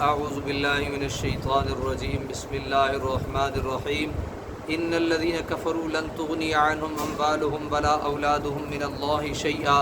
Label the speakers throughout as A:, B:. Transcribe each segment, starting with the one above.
A: اعوذ باللہ من الشیطان الرجیم بسم اللہ الرحمن الرحیم ان الذین کفروا لن تغنی عنہم اموالہم ولا اولادہم من اللہ شیئا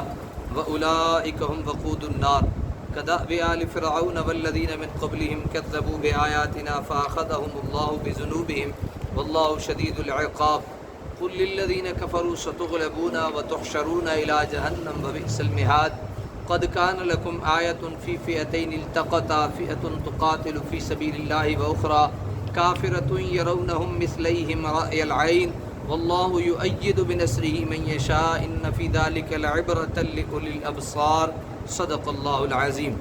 A: واولئک هم وقود النار كدأب آل فرعون والذین من قبلہم کذبوا بآیاتنا فأخذهم اللہ بذنوبہم واللہ شدید العقاب قل للذین کفروا ستغلبون وتحشرون الى جہنم وبئس المہاد قد كان لكم آية في فئتين التقتا فئة تقاتل في سبيل الله وأخرى كافرة يرونهم مثليهم رأي العين والله يؤيد بنصره من يشاء إن في ذلك لعبرة لأولي الأبصار صدق الله العظيم۔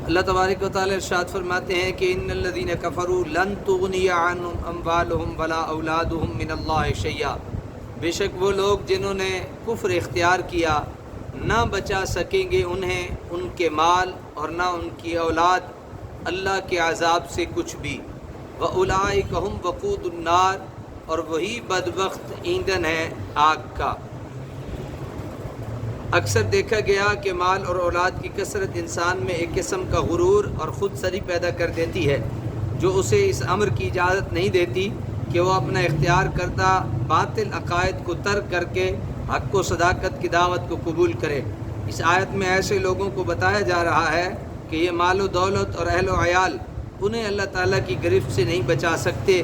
A: اللہ تبارک و تعالی ارشاد فرماتے ہیں کہ ان الذين كفروا لن تغني عنهم اموالهم ولا اولادهم من الله شيئا، بے شک وہ لوگ جنہوں نے کفر اختیار کیا نہ بچا سکیں گے انہیں ان کے مال اور نہ ان کی اولاد اللہ کے عذاب سے کچھ بھی۔ وَأُولَئِكَ هُمْ وَقُودُ النَّارِ، اور وہی بدبخت ایندھن ہے آگ کا۔ اکثر دیکھا گیا کہ مال اور اولاد کی کثرت انسان میں ایک قسم کا غرور اور خود سری پیدا کر دیتی ہے جو اسے اس امر کی اجازت نہیں دیتی کہ وہ اپنا اختیار کردہ باطل عقائد کو ترک کر کے حق و صداقت کی دعوت کو قبول کرے۔ اس آیت میں ایسے لوگوں کو بتایا جا رہا ہے کہ یہ مال و دولت اور اہل و عیال انہیں اللہ تعالیٰ کی گرفت سے نہیں بچا سکتے،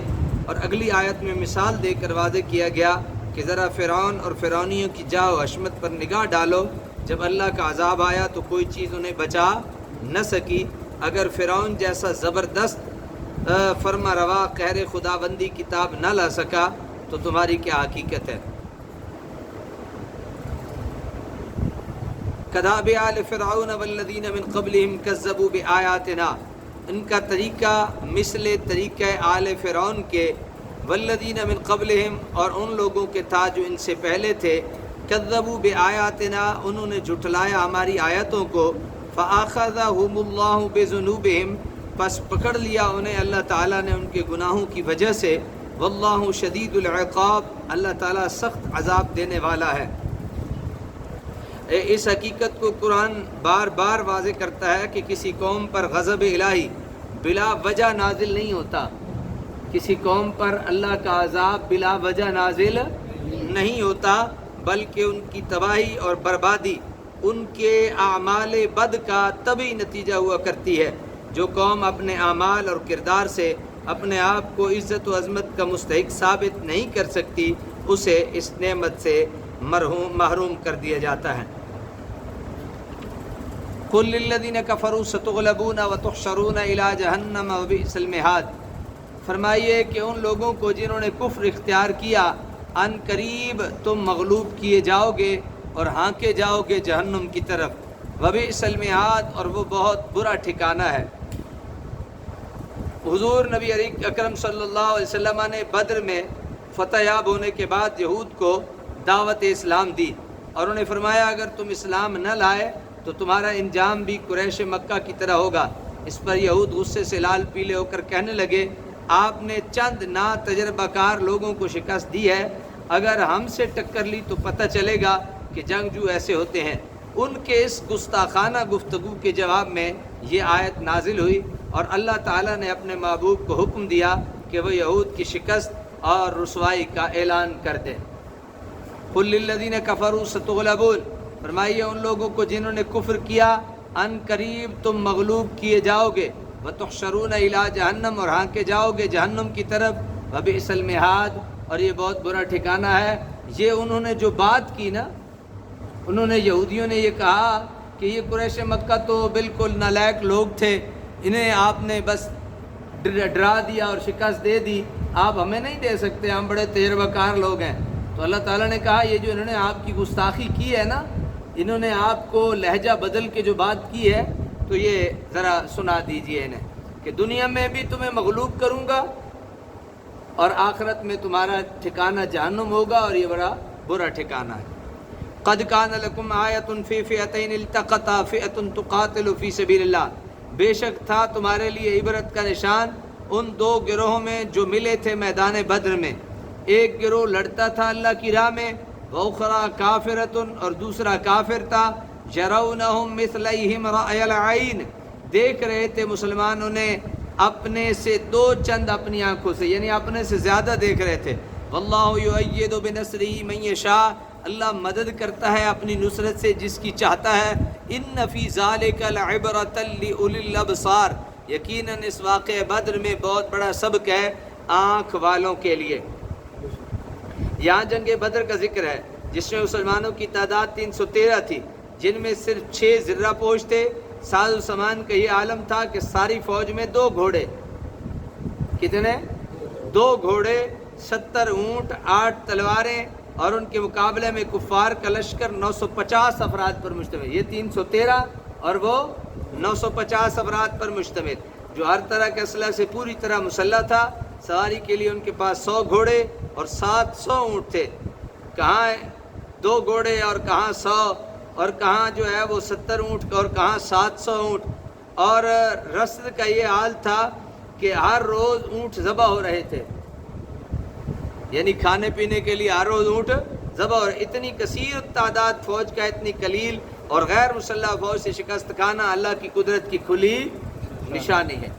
A: اور اگلی آیت میں مثال دے کر واضح کیا گیا کہ ذرا فرعون اور فرعونیوں کی جاہ و حشمت پر نگاہ ڈالو، جب اللہ کا عذاب آیا تو کوئی چیز انہیں بچا نہ سکی۔ اگر فرعون جیسا زبردست فرما روا قہر خداوندی کتاب نہ لا سکا تو تمہاری کیا حقیقت ہے۔ کداب آل فرعون والذین من قبلہم کذبوا بآیاتنا، ان کا طریقہ مثل طریقہ آل فرعون کے، والذین من قبلہم اور ان لوگوں کے تھا جو ان سے پہلے تھے، کذبوا بآیاتنا انہوں نے جھٹلایا ہماری آیتوں کو، فآخذہم اللہ بذنوبہم پس پکڑ لیا انہیں اللہ تعالیٰ نے ان کے گناہوں کی وجہ سے، واللہ شدید العقاب اللہ تعالیٰ سخت عذاب دینے والا ہے۔ اس حقیقت کو قرآن بار بار واضح کرتا ہے کہ کسی قوم پر غضب الہی بلا وجہ نازل نہیں ہوتا، کسی قوم پر اللہ کا عذاب بلا وجہ نازل نہیں ہوتا، بلکہ ان کی تباہی اور بربادی ان کے اعمال بد کا طبعی نتیجہ ہوا کرتی ہے۔ جو قوم اپنے اعمال اور کردار سے اپنے آپ کو عزت و عظمت کا مستحق ثابت نہیں کر سکتی اسے اس نعمت سے محروم کر دیا جاتا ہے۔ قل للذین کفروا ستغلبون وتحشرون الی جہنم وبئس المہاد، فرمائیے کہ ان لوگوں کو جنہوں نے کفر اختیار کیا ان قریب تم مغلوب کیے جاؤ گے اور ہانکے جاؤ گے جہنم کی طرف، وبئس المہاد اور وہ بہت برا ٹھکانہ ہے۔ حضور نبی اکرم صلی اللہ علیہ وسلم نے بدر میں فتح یاب ہونے کے بعد یہود کو دعوت اسلام دی اور انہیں فرمایا اگر تم اسلام نہ لائے تو تمہارا انجام بھی قریش مکہ کی طرح ہوگا۔ اس پر یہود غصے سے لال پیلے ہو کر کہنے لگے آپ نے چند نا تجربہ کار لوگوں کو شکست دی ہے، اگر ہم سے ٹکر لی تو پتہ چلے گا کہ جنگجو ایسے ہوتے ہیں۔ ان کے اس گستاخانہ گفتگو کے جواب میں یہ آیت نازل ہوئی اور اللہ تعالیٰ نے اپنے محبوب کو حکم دیا کہ وہ یہود کی شکست اور رسوائی کا اعلان کر دیں۔ قل للذین کفروا ستغلبون، فرمائیے ان لوگوں کو جنہوں نے کفر کیا ان قریب تم مغلوب کیے جاؤ گے، وتحشرون الی جہنم اور ہانکے جاؤ گے جہنم کی طرف، وبئس المہاد اور یہ بہت برا ٹھکانہ ہے۔ یہ انہوں نے جو بات کی نا، انہوں نے یہودیوں نے یہ کہا کہ یہ قریش مکہ تو بالکل نالائق لوگ تھے، انہیں آپ نے بس ڈرا دیا اور شکست دے دی، آپ ہمیں نہیں دے سکتے، ہم بڑے تجربہ کار لوگ ہیں۔ تو اللہ تعالیٰ نے کہا یہ جو انہوں نے آپ کی گستاخی کی ہے نا، انہوں نے آپ کو لہجہ بدل کے جو بات کی ہے تو یہ ذرا سنا دیجئے انہیں کہ دنیا میں بھی تمہیں مغلوب کروں گا اور آخرت میں تمہارا ٹھکانہ جہنم ہوگا اور یہ بڑا برا ٹھکانہ ہے۔ قد کان لکم آیۃ فی فئتین التقطا فئۃ تقاتل فی سبیل اللہ، بے شک تھا تمہارے لیے عبرت کا نشان ان دو گروہوں میں جو ملے تھے میدان بدر میں، ایک گروہ لڑتا تھا اللہ کی راہ میں، وَأُخْرَىٰ كَافِرَةٌ اور دوسرا کافر تھا، يَرَوْنَهُمْ مِثْلَيْهِمْ رَأْيَ الْعَيْنِ دیکھ رہے تھے مسلمانوں نے اپنے سے دو چند اپنی آنکھوں سے، یعنی اپنے سے زیادہ دیکھ رہے تھے۔ واللہ یؤید بنصرہ من یشاء، اللہ مدد کرتا ہے اپنی نصرت سے جس کی چاہتا ہے۔ ان فی ذلک لعبرۃ لاولی الابصار، یقیناً اس واقعہ بدر میں بہت بڑا سبق ہے آنکھ والوں کے لیے۔ یہاں جنگ بدر کا ذکر ہے جس میں مسلمانوں کی تعداد 313 تھی، جن میں صرف 6 ذرہ پوش تھے۔ ساز و سامان کا یہ عالم تھا کہ ساری فوج میں 2 گھوڑے، کتنے؟ 2 گھوڑے، 70 اونٹ، 8 تلواریں، اور ان کے مقابلے میں کفار کا لشکر 950 افراد پر مشتمل۔ یہ 313 اور وہ 950 افراد پر مشتمل، جو ہر طرح کے اسلحہ سے پوری طرح مسلح تھا۔ سواری کے لیے ان کے پاس 100 گھوڑے اور 700 اونٹ تھے۔ کہاں 2 گھوڑے اور کہاں 100، اور کہاں جو ہے وہ 70 اونٹ اور کہاں 700 اونٹ۔ اور رسد کا یہ حال تھا کہ ہر روز اونٹ ذبح ہو رہے تھے، یعنی کھانے پینے کے لیے ہر روز اونٹ ذبح ہو رہے۔ اتنی کثیر تعداد فوج کا، اتنی قلیل اور غیر مسلح فوج سے شکست کھانا اللہ کی قدرت کی کھلی نشانی ہے۔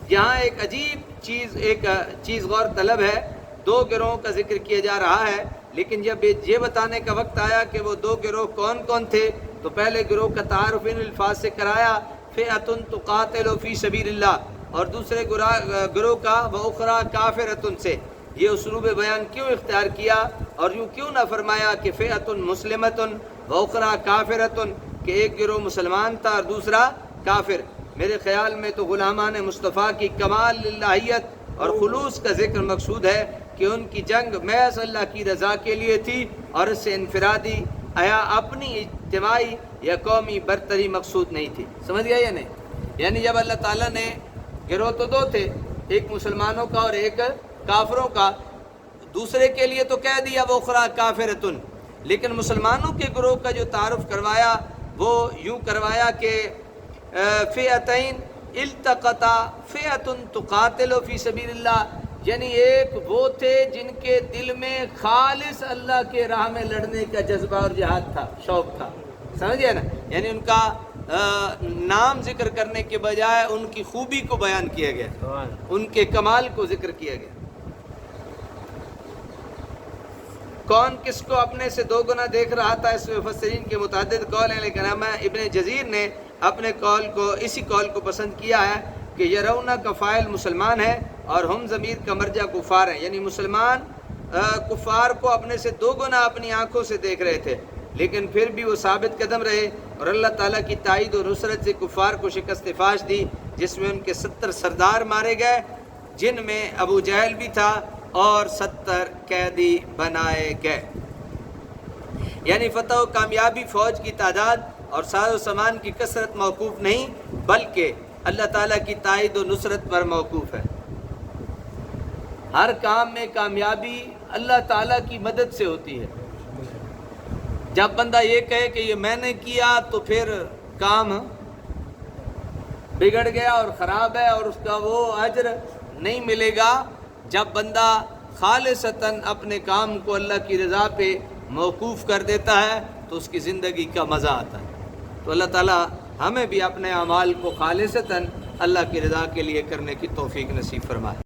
A: یہاں ایک عجیب چیز غور طلب ہے، 2 گروہوں کا ذکر کیا جا رہا ہے، لیکن جب یہ بتانے کا وقت آیا کہ وہ 2 گروہ کون کون تھے تو پہلے گروہ کا تعارف ان الفاظ سے کرایا، فئۃ تقاتل فی سبیل اللہ، اور دوسرے گروہ کا وأخری کافرۃ سے۔ یہ اسلوب بیان کیوں اختیار کیا اور یوں کیوں نہ فرمایا کہ فئۃ مسلمۃ وأخری کافرۃ، کہ ایک گروہ مسلمان تھا اور دوسرا کافر؟ میرے خیال میں تو غلامان مصطفیٰ کی کمال الہیت اور خلوص کا ذکر مقصود ہے کہ ان کی جنگ محض اللہ کی رضا کے لیے تھی، اور اس سے انفرادی یا اپنی اجتماعی یا قومی برتری مقصود نہیں تھی۔ سمجھ گیا یا نہیں؟ یعنی جب اللہ تعالیٰ نے، گروہ تو 2 تھے، ایک مسلمانوں کا اور ایک کافروں کا، دوسرے کے لیے تو کہہ دیا وہ اخری کافرۃ، لیکن مسلمانوں کے گروہ کا جو تعارف کروایا وہ یوں کروایا کہ فئتین التقطا فئۃ تقاتل فی سبیل اللہ، یعنی ایک وہ تھے جن کے دل میں خالص اللہ کے راہ میں لڑنے کا جذبہ اور جہاد تھا، شوق تھا۔ سمجھے نا؟ یعنی ان کا نام ذکر کرنے کے بجائے ان کی خوبی کو بیان کیا گیا، ان کے کمال کو ذکر کیا گیا۔ کون کس کو اپنے سے 2 گنا دیکھ رہا تھا، اس میں مفسرین کے متعدد قول ہیں، لیکن ابن جزیر نے اپنے اسی قول کو پسند کیا ہے کہ یرون کا فاعل مسلمان ہے اور ہم ضمیر کا مرجع کفار ہیں، یعنی مسلمان کفار کو اپنے سے 2 گنا اپنی آنکھوں سے دیکھ رہے تھے، لیکن پھر بھی وہ ثابت قدم رہے اور اللہ تعالیٰ کی تائید و نصرت سے کفار کو شکست فاش دی، جس میں ان کے 70 سردار مارے گئے، جن میں ابو جہل بھی تھا، اور 70 قیدی بنائے گئے۔ یعنی فتح و کامیابی فوج کی تعداد اور ساز و سامان کی کثرت موقوف نہیں، بلکہ اللہ تعالیٰ کی تائید و نصرت پر موقوف ہے۔ ہر کام میں کامیابی اللہ تعالیٰ کی مدد سے ہوتی ہے۔ جب بندہ یہ کہے کہ یہ میں نے کیا تو پھر کام بگڑ گیا اور خراب ہے اور اس کا وہ اجر نہیں ملے گا۔ جب بندہ خالصتاً اپنے کام کو اللہ کی رضا پہ موقوف کر دیتا ہے تو اس کی زندگی کا مزہ آتا ہے۔ تو اللہ تعالیٰ ہمیں بھی اپنے اعمال کو خالصتاً اللہ کی رضا کے لیے کرنے کی توفیق نصیب فرمائے۔